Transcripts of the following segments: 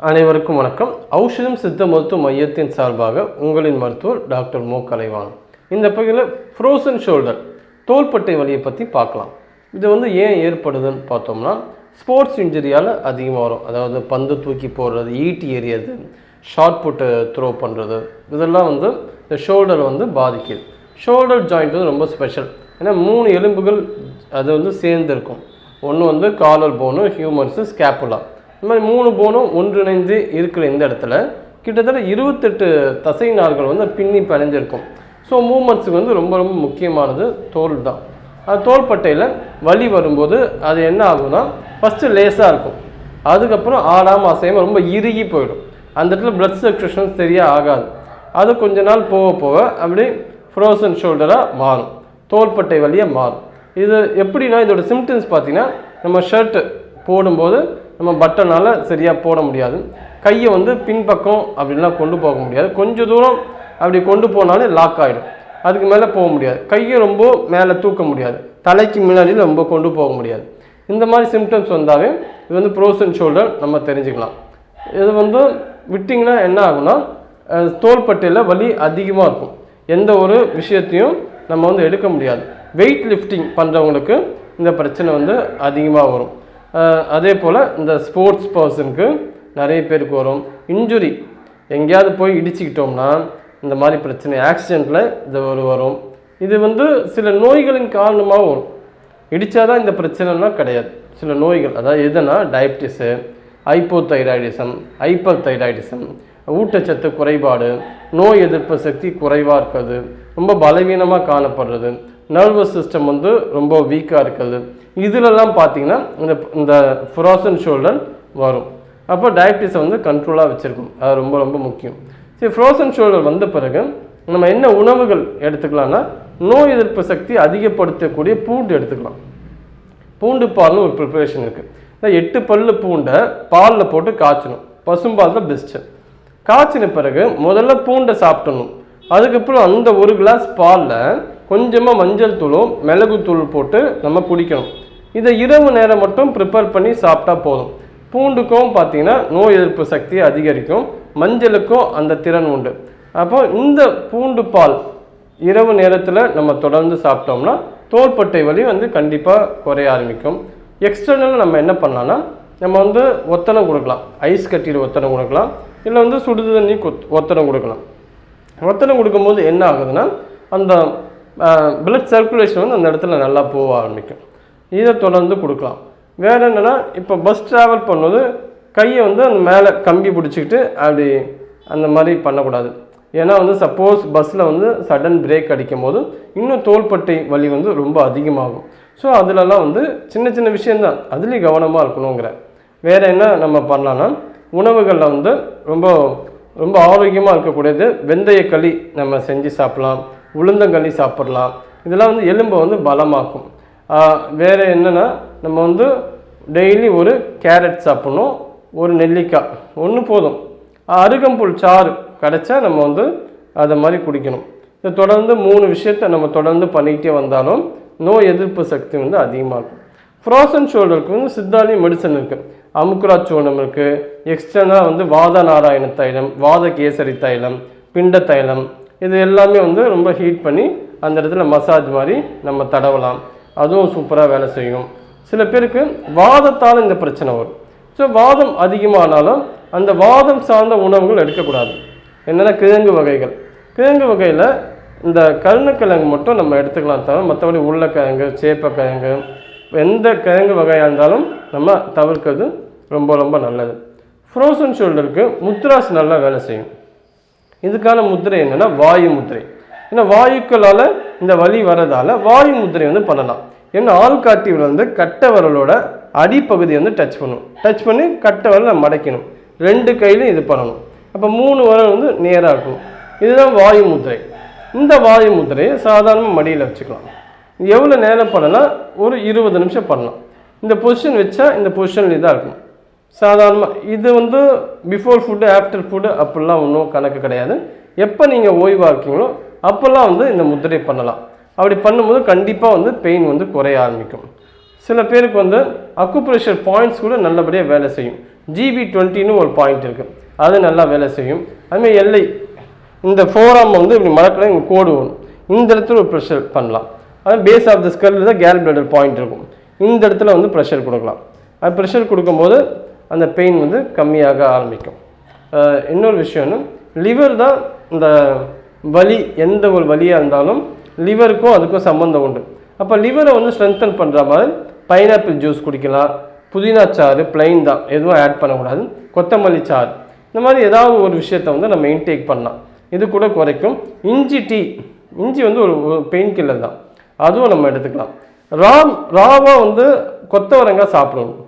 அனைவருக்கும் வணக்கம். ஔஷதம் சித்த மருத்துவ மையத்தின் சார்பாக உங்களின் மருத்துவர் டாக்டர் மு. கலைவாணன். இந்த பகுதியில் ஃப்ரோசன் ஷோல்டர் தோள்பட்டை வலியை பற்றி பார்க்கலாம். இது ஏன் ஏற்படுதுன்னு பார்த்தோம்னா, ஸ்போர்ட்ஸ் இன்ஜுரியால் அதிகமாக வரும். அதாவது பந்து தூக்கி போடுறது, ஈட்டி எறியது, ஷார்ட் புட்டு த்ரோ பண்ணுறது, இதெல்லாம் இந்த ஷோல்டரை பாதிக்குது. ஷோல்டர் ஜாயிண்ட் ரொம்ப ஸ்பெஷல். ஏன்னா 3 எலும்புகள் அது சேர்ந்துருக்கும். ஒன்று காலர் போனு, ஹியூமர்ஸு, ஸ்கேப்புலா. இந்த மாதிரி 3 போனும் ஒன்றிணைந்து இருக்கிற இந்த இடத்துல கிட்டத்தட்ட 28 தசை நார்கள் பின்னி பிணைஞ்சிருக்கும். ஸோ மூமெண்ட்ஸுக்கு ரொம்ப ரொம்ப முக்கியமானது தோல் தான். அது தோள்பட்டையில் வலி வரும்போது அது என்ன ஆகும்னா, ஃபஸ்ட்டு லேஸாக இருக்கும். அதுக்கப்புறம் ஆடாமல் அசையாமல் ரொம்ப இறுகி போயிடும். அந்த இடத்துல பிளட் சர்க்குலேஷன் சரியாக ஆகாது. அது கொஞ்ச நாள் போக போக அப்படி ஃப்ரோசன் ஷோல்டராக மாறும், தோள்பட்டை வலியாக மாறும். இது எப்படின்னா, இதோட சிம்டம்ஸ் பார்த்திங்கன்னா, நம்ம ஷர்ட்டு போடும்போது நம்ம பட்டனால் சரியாக போட முடியாது. கையை பின்பக்கம் அப்படின்லாம் கொண்டு போக முடியாது. கொஞ்சம் தூரம் அப்படி கொண்டு போனாலே லாக் ஆகிடும். அதுக்கு மேலே போக முடியாது. கையை ரொம்ப மேலே தூக்க முடியாது. தலைக்கு முன்னாடி ரொம்ப கொண்டு போக முடியாது. இந்த மாதிரி சிம்டம்ஸ் வந்தாவே இது ஃப்ரோசன் ஷோல்டர் நம்ம தெரிஞ்சுக்கலாம். இது விட்டிங்கன்னா என்ன ஆகும்னா, தோள்பட்டையில் வலி அதிகமாக இருக்கும். எந்த ஒரு விஷயத்தையும் நம்ம எடுக்க முடியாது. வெயிட் லிஃப்டிங் பண்ணுறவங்களுக்கு இந்த பிரச்சனை அதிகமாக வரும். அதே போல் இந்த ஸ்போர்ட்ஸ் பர்சனுக்கு நிறைய பேருக்கு வரும். இன்ஜுரி எங்கேயாவது போய் இடிச்சுக்கிட்டோம்னா இந்த மாதிரி பிரச்சனை, ஆக்சிடெண்ட்டில் இது வரும். இது சில நோய்களின் காரணமாக வரும். இடித்தாதான் இந்த பிரச்சனைலாம் கிடையாது. சில நோய்கள், அதாவது எதுனா டயபிட்டிஸு, ஹைப்போதைராய்டிசம், ஹைப்பர் தைராய்டிசம், ஊட்டச்சத்து குறைபாடு, நோய் எதிர்ப்பு சக்தி குறைவாக இருக்கிறது, ரொம்ப பலவீனமாக காணப்படுறது, நர்வஸ் சிஸ்டம் ரொம்ப வீக்காக இருக்கிறது, இதிலெல்லாம் பார்த்திங்கன்னா இந்த ஃப்ரோசன் ஷோல்டர் வரும். அப்போ டயபிட்டிஸை கண்ட்ரோலாக வச்சுருக்கும். அது ரொம்ப ரொம்ப முக்கியம். சரி, ஃப்ரோசன் ஷோல்டர் வந்த பிறகு நம்ம என்ன உணவுகள் எடுத்துக்கலாம்னா, நோய் எதிர்ப்பு சக்தி அதிகப்படுத்தக்கூடிய பூண்டு எடுத்துக்கலாம். பூண்டு பால்னு ஒரு ப்ரிப்பரேஷன் இருக்குது. 8 பல்லு பூண்டை பாலில் போட்டு காய்ச்சணும். பசும்பால் தான் பெஸ்ட்டு. காய்ச்சின பிறகு முதல்ல பூண்டை சாப்பிடணும். அதுக்கப்புறம் அந்த 1 கிளாஸ் பாலில் கொஞ்சமாக மஞ்சள் தூளும் மிளகுத்தூள் போட்டு நம்ம குடிக்கணும். இதை இரவு நேரம் மட்டும் ப்ரிப்பேர் பண்ணி சாப்பிட்டா போதும். பூண்டுக்கும் பார்த்திங்கன்னா நோய் எதிர்ப்பு சக்தியை அதிகரிக்கும், மஞ்சளுக்கும் அந்த திறன் உண்டு. அப்போ இந்த பூண்டு பால் இரவு நேரத்தில் நம்ம தொடர்ந்து சாப்பிட்டோம்னா தோள்பட்டை வலி கண்டிப்பாக குறைய ஆரம்பிக்கும். எக்ஸ்டர்னலாக நம்ம என்ன பண்ணலாம்னா, நம்ம ஒத்தனம் கொடுக்கலாம். ஐஸ் கட்டியில் ஒத்தனம் கொடுக்கலாம், இல்லை சுடு தண்ணி ஒத்தனம் கொடுக்கலாம். ஒத்தனம் கொடுக்கும்போது என்ன ஆகுதுன்னா, அந்த பிளட் சர்க்குலேஷன் அந்த இடத்துல நல்லா போக ஆரம்பிக்கும். இதை தொடர்ந்து கொடுக்கலாம். வேறு என்னென்னா, இப்போ பஸ் ட்ராவல் பண்ணும்போது கையை அந்த மேலே கம்பி பிடிச்சிக்கிட்டு அப்படி அந்த மாதிரி பண்ணக்கூடாது. ஏன்னா சப்போஸ் பஸ்ஸில் சடன் பிரேக் அடிக்கும் போது இன்னும் தோள்பட்டை வலி ரொம்ப அதிகமாகும். ஸோ அதிலலாம் சின்ன சின்ன விஷயந்தான், அதுலேயும் கவனமாக இருக்கணுங்கிற. வேறு என்ன நம்ம பண்ணலான்னா, உணவுகளில் ரொம்ப ரொம்ப ஆரோக்கியமாக இருக்கக்கூடியது வெந்தயக்களி நம்ம செஞ்சு சாப்பிட்லாம், உளுந்தங்களி சாப்பிட்லாம். இதெல்லாம் எலும்பை பலமாக்கும். வேறு என்னென்னா, நம்ம டெய்லி ஒரு கேரட் சாப்பிட்ணும், ஒரு நெல்லிக்காய் ஒன்று போதும். அருகம்புல் சாறு கிடச்சா நம்ம அதை மாதிரி குடிக்கணும். இதை தொடர்ந்து 3 விஷயத்தை நம்ம தொடர்ந்து பண்ணிக்கிட்டே வந்தாலும் நோய் எதிர்ப்பு சக்தி அதிகமாக இருக்கும். ஃப்ரோசன் ஷோல்டருக்கு சித்தாலி மெடிசன் இருக்குது. அமுக்குராச்சூர்ணம் இருக்குது. எக்ஸ்டர்னாக வாத நாராயண தைலம், வாத கேசரி தைலம், பிண்ட தைலம், இது எல்லாமே ரொம்ப ஹீட் பண்ணி அந்த இடத்துல மசாஜ் மாதிரி நம்ம தடவலாம். அதுவும் சூப்பராக வேலை செய்யும். சில பேருக்கு வாதத்தால் இந்த பிரச்சனை வரும். ஸோ வாதம் அதிகமானாலும் அந்த வாதம் சார்ந்த உணவுகள் எடுக்கக்கூடாது. என்னென்னா கிழங்கு வகைகள். கிழங்கு வகையில் இந்த கருணக்கிழங்கு மட்டும் நம்ம எடுத்துக்கலாம் தவிர, மற்றபடி உருளைக்கிழங்கு, சேப்பக்கிழங்கு, எந்த கிழங்கு வகையாக இருந்தாலும் நம்ம தவிர்க்கிறது ரொம்ப ரொம்ப நல்லது. ஃப்ரோசன் ஷோல்டருக்கு முத்ராஸ் நல்லா வேலை செய்யும். இதுக்கான முத்திரை என்னென்னா வாயு முத்திரை. ஏன்னா வாயுக்களால் இந்த வலி வரதால் வாயு முத்திரை பண்ணலாம். ஏன்னா ஆள்காட்டி கட்டை விரலோட அடிப்பகுதியை டச் பண்ணணும். டச் பண்ணி கட்டை விரலை மடக்கணும். 2 கையிலும் இது பண்ணணும். அப்போ 3 விரல் நேராக இருக்கணும். இதுதான் வாயு முத்திரை. இந்த வாயு முத்திரையை சாதாரண மடியில் வச்சுக்கலாம். எவ்வளோ நேரம் பண்ணலாம்? ஒரு 20 நிமிஷம் பண்ணலாம். இந்த பொசிஷன் வச்சா இந்த பொசிஷனில் தான் இருக்கும். சாதாரணமாக இது பிஃபோர் ஃபுட்டு, ஆஃப்டர் ஃபுட்டு அப்படிலாம் ஒன்றும் கணக்கு கிடையாது. எப்போ நீங்கள் ஓய்வாக இருக்கீங்களோ அப்போல்லாம் இந்த முத்திரை பண்ணலாம். அப்படி பண்ணும்போது கண்டிப்பாக பெயின் குறைய ஆரம்பிக்கும். சில பேருக்கு வந்து அக்குப்ரெஷர் பாயிண்ட்ஸ் கூட நல்லபடியாக வேலை செய்யும். GB20ன்னு ஒரு பாயிண்ட் இருக்குது, அது நல்லா வேலை செய்யும். அதுமாதிரி எல்ஐ இந்த ஃபோராம் வந்து இப்படி மடக்கில் இங்கே கோடு வரும், இந்த இடத்துல ஒரு ப்ரெஷர் பண்ணலாம். அது பேஸ் ஆஃப் த ஸ்கல்லில் தான் கேல் பிளடர் பாயிண்ட் இருக்கும், இந்த இடத்துல வந்து ப்ரெஷர் கொடுக்கலாம். அது ப்ரெஷர் கொடுக்கும்போது அந்த பெயின் வந்து கம்மியாக ஆரம்பிக்கும். இன்னொரு விஷயம்னு லிவர் தான் இந்த வலி, எந்த ஒரு வலியாக இருந்தாலும் லிவருக்கும் அதுக்கும் சம்மந்தம் உண்டு. அப்போ லிவரை வந்து ஸ்ட்ரென்தன் பண்ணுற மாதிரி பைனாப்பிள் ஜூஸ் குடிக்கலாம், புதினா சாறு பிளைன் தான், எதுவும் ஆட் பண்ணக்கூடாது, கொத்தமல்லி சாறு, இந்த மாதிரி ஏதாவது ஒரு விஷயத்தை வந்து நம்ம இன்டேக் பண்ணலாம், இது கூட குறைக்கும். இஞ்சி டீ, இஞ்சி வந்து ஒரு பெயின் கில்லர் தான், அதுவும் நம்ம எடுத்துக்கலாம். ராவாக வந்து கொத்தவரங்காய் சாப்பிடணும்.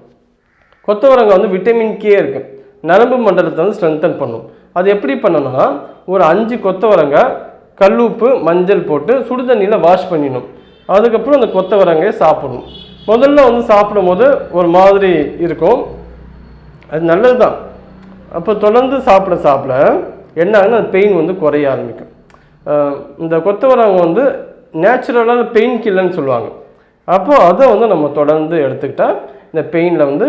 கொத்தவரங்காய் வந்து விட்டமின் கே இருக்குது, நரம்பு மண்டலத்தை வந்து ஸ்ட்ரென்தன் பண்ணும். அது எப்படி பண்ணணும்னா ஒரு 5 கொத்தவரங்காய் கல்லுப்பு மஞ்சள் போட்டு சுடுதண்ணியில் வாஷ் பண்ணிடணும். அதுக்கப்புறம் அந்த கொத்தவரங்காயை சாப்பிடணும். முதல்ல வந்து சாப்பிடும் போது ஒரு மாதிரி இருக்கும், அது நல்லது தான். அப்போ தொடர்ந்து சாப்பிட என்ன ஆகுதுன்னா அந்த பெயின் வந்து குறைய ஆரம்பிக்கும். இந்த கொத்தவரங்காய் வந்து நேச்சுரலான பெயின் கில்லர்னு சொல்லுவாங்க. அப்போது அதை வந்து நம்ம தொடர்ந்து எடுத்துக்கிட்டால் இந்த பெயினில் வந்து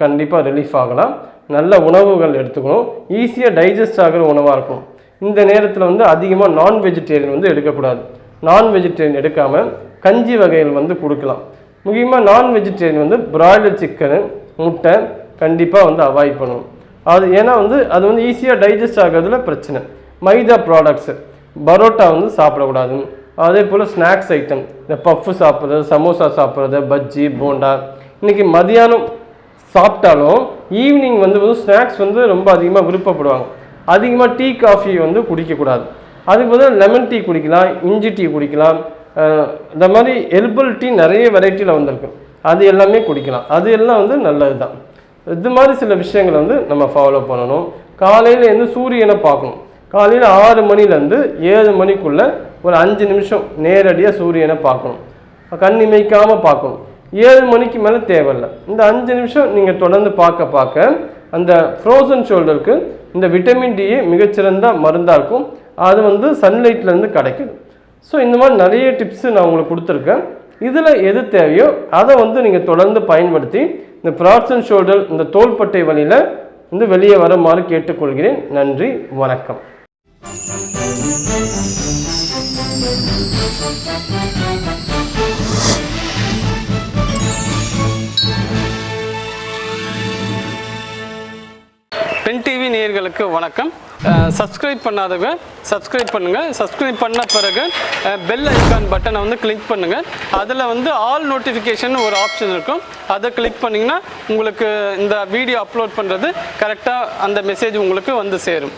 கண்டிப்பாக ரிலீஃப் ஆகலாம். நல்ல உணவுகள் எடுத்துக்கணும், ஈஸியாக டைஜஸ்ட் ஆகிற உணவாக இருக்கணும். இந்த நேரத்தில் வந்து அதிகமாக நான் வெஜிடேரியன் வந்து எடுக்கக்கூடாது. நான் வெஜிடேரியன் எடுக்காமல் கஞ்சி வகைகள் வந்து கொடுக்கலாம். முக்கியமாக நான் வெஜிடேரியன் வந்து பிராய்லர் சிக்கனு, முட்டை கண்டிப்பாக வந்து அவாய்ட் பண்ணணும். அது ஏன்னா வந்து அது வந்து ஈஸியாக டைஜஸ்ட் ஆகிறதுல பிரச்சனை. மைதா ப்ராடக்ட்ஸு, பரோட்டா வந்து சாப்பிடக்கூடாது. அதே போல் ஸ்நாக்ஸ் ஐட்டம், இந்த பஃப்பு சாப்பிட்றது, சமோசா சாப்பிட்றது, பஜ்ஜி போண்டா, இன்றைக்கி மதியானம் சாப்பிட்டாலும் ஈவினிங் வந்து ஸ்நாக்ஸ் வந்து ரொம்ப அதிகமாக விருப்பப்படுவாங்க. அதிகமாக டீ காஃபி வந்து குடிக்கக்கூடாது. அதுக்கு பதிலாக லெமன் டீ குடிக்கலாம், இஞ்சி டீ குடிக்கலாம். இந்த மாதிரி ஹெர்பல் டீ நிறைய வெரைட்டியில் வந்திருக்கு, அது எல்லாமே குடிக்கலாம். அது எல்லாம் வந்து நல்லது தான். இது மாதிரி சில விஷயங்களை வந்து நம்ம ஃபாலோ பண்ணணும். காலையில் இருந்து சூரியனை பார்க்கணும். காலையில் 6 மணிலேருந்து 7 மணிக்குள்ளே ஒரு 5 நிமிஷம் நேரடியாக சூரியனை பார்க்கணும், கண் இமைக்காமல் பார்க்கணும். 7 மணிக்கு மேலே தேவையில்லை. இந்த 5 நிமிஷம் நீங்கள் தொடர்ந்து பார்க்க அந்த ஃப்ரோசன் ஷோல்டருக்கு இந்த விட்டமின் டியே மிகச்சிறந்த மருந்தாக இருக்கும். அது வந்து சன்லைட்லேருந்து கிடைக்குது. ஸோ இந்த மாதிரி நிறைய டிப்ஸு நான் உங்களுக்கு கொடுத்துருக்கேன். இதில் எது தேவையோ அதை வந்து நீங்கள் தொடர்ந்து பயன்படுத்தி இந்த ஃப்ரோசன் ஷோல்டர், இந்த தோள்பட்டை வலியில் வந்து வெளியே வருமாறு கேட்டுக்கொள்கிறேன். நன்றி, வணக்கம். பென் டிவி நேயர்களுக்கு வணக்கம். சப்ஸ்கிரைப் பண்ணாதவங்க சப்ஸ்கிரைப் பண்ணுங்கள். சப்ஸ்கிரைப் பண்ண பிறகு பெல் ஐக்கான் பட்டனை வந்து கிளிக் பண்ணுங்கள். அதில் வந்து ஆல் நோட்டிஃபிகேஷன் ஒரு ஆப்ஷன் இருக்கும், அதை கிளிக் பண்ணிங்கன்னா உங்களுக்கு இந்த வீடியோ அப்லோட் பண்ணுறது கரெக்டாக அந்த மெசேஜ் உங்களுக்கு வந்து சேரும்.